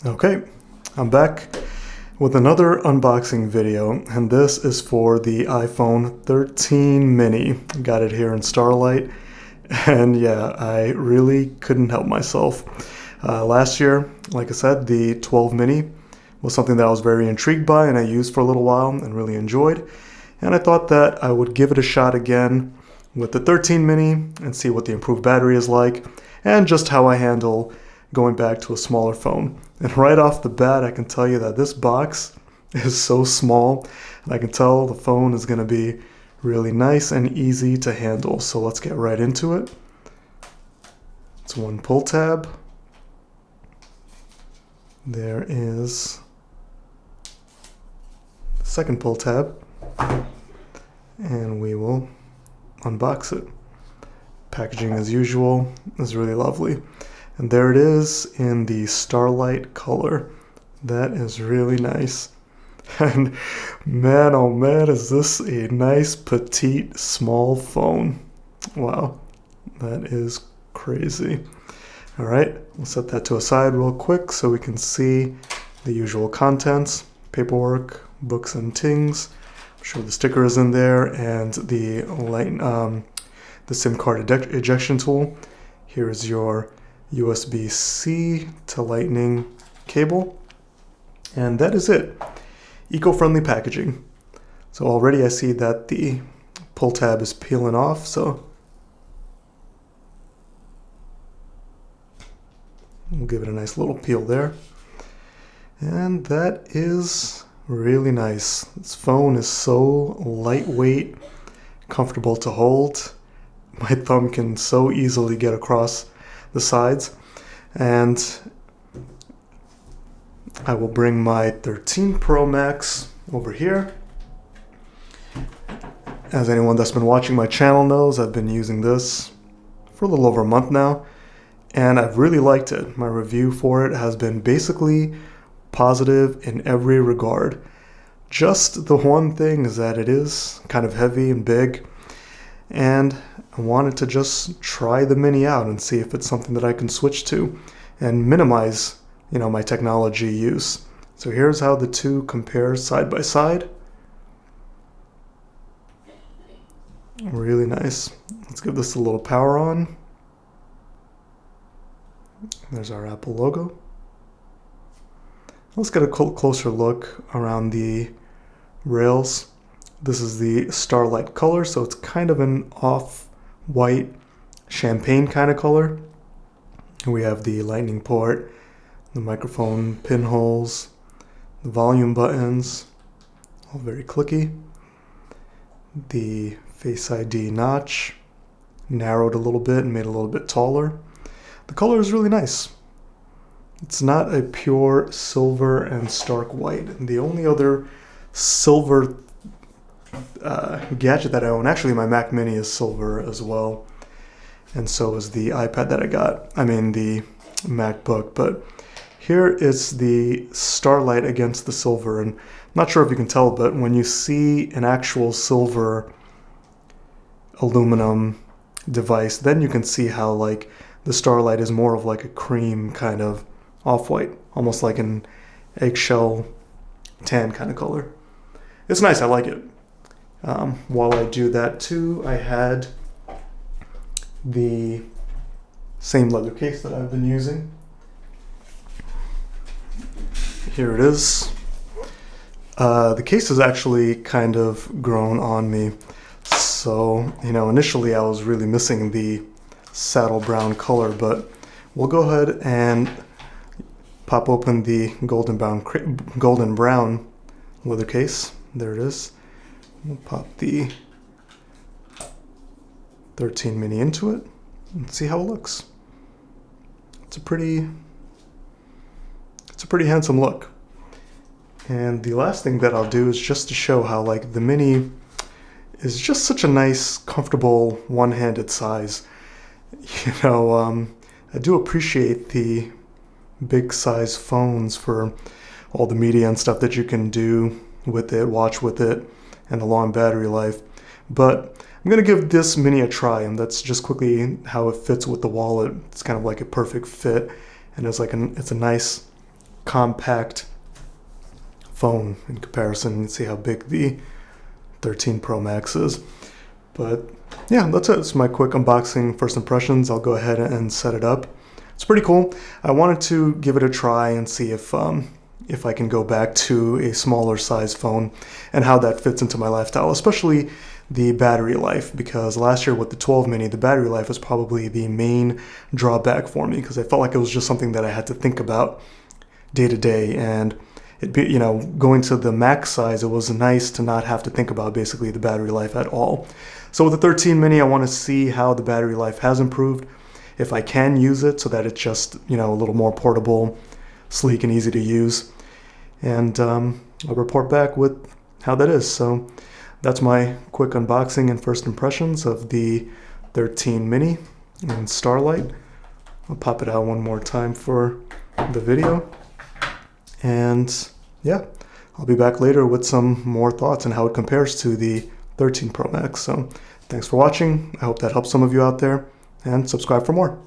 Okay, I'm back with another unboxing video, and this is for the iPhone 13 mini. Got it here in Starlight, and yeah, I really couldn't help myself. Last year, like I said, the 12 mini was something that I was very intrigued by and I used for a little while and really enjoyed. And I thought that I would give it a shot again with the 13 mini and see what the improved battery is like and just how I handle going back to a smaller phone. And right off the bat, I can tell you that this box is so small, and I can tell the phone is going to be really nice and easy to handle. So let's get right into it. It's one pull tab. There is the second pull tab, and we will unbox it. Packaging, as usual, is really lovely. And there it is in the Starlight color. That is really nice. And man, oh man, is this a nice, petite, small phone. Wow, that is crazy. All right, we'll set that to a side real quick so we can see the usual contents, paperwork, books and things. I'm sure the sticker is in there, and the SIM card ejection tool. Here is your USB-C to Lightning cable, and that is it. Eco-friendly packaging. So already I see that the pull tab is peeling off, so we'll give it a nice little peel there. And that is really nice. This phone is so lightweight, comfortable to hold. My thumb can so easily get across the sides, and I will bring my 13 Pro Max over here. As anyone that's been watching my channel knows, I've been using this for a little over a month now, and I've really liked it. My review for it has been basically positive in every regard. Just the one thing is that it is kind of heavy and big, and I wanted to just try the mini out and see if it's something that I can switch to and minimize, my technology use. So here's how the two compare side by side. Really nice. Let's give this a little power on. There's our Apple logo. Let's get a closer look around the rails. This is the Starlight color, so it's kind of an off-white champagne kind of color. We have the lightning port, the microphone pinholes, the volume buttons, all very clicky. The Face ID notch, narrowed a little bit and made a little bit taller. The color is really nice. It's not a pure silver and stark white. The only other silver gadget that I own, actually my Mac Mini is silver as well, and so is the iPad that I got, the MacBook, but here is the Starlight against the silver, and I'm not sure if you can tell, but when you see an actual silver aluminum device, then you can see how the Starlight is more of like a cream kind of off-white, almost like an eggshell tan kind of color. It's nice, I like it. While I do that too, I had the same leather case that I've been using. Here it is. The case has actually kind of grown on me. So, initially I was really missing the saddle brown color, but we'll go ahead and pop open the golden brown leather case. There it is. We'll pop the 13 mini into it and see how it looks. It's a pretty handsome look. And the last thing that I'll do is just to show how the mini is just such a nice, comfortable, one-handed size. I do appreciate the big size phones for all the media and stuff that you can do with it, watch with it, and the long battery life. But I'm going to give this mini a try, and that's just quickly how it fits with the wallet. It's kind of like a perfect fit, and it's a nice compact phone in comparison. You can see how big the 13 Pro Max is. But yeah, that's it. It's my quick unboxing first impressions. I'll go ahead and set it up. It's pretty cool. I wanted to give it a try and see if I can go back to a smaller size phone and how that fits into my lifestyle, especially the battery life, because last year with the 12 mini, the battery life was probably the main drawback for me, because I felt like it was just something that I had to think about day to day. And going to the max size, it was nice to not have to think about basically the battery life at all. So with the 13 mini, I want to see how the battery life has improved, if I can use it so that it's just, a little more portable, sleek, and easy to use. And I'll report back with how that is. So that's my quick unboxing and first impressions of the 13 mini and Starlight. I'll pop it out one more time for the video. And yeah, I'll be back later with some more thoughts on how it compares to the 13 Pro Max. So thanks for watching. I hope that helps some of you out there, and subscribe for more.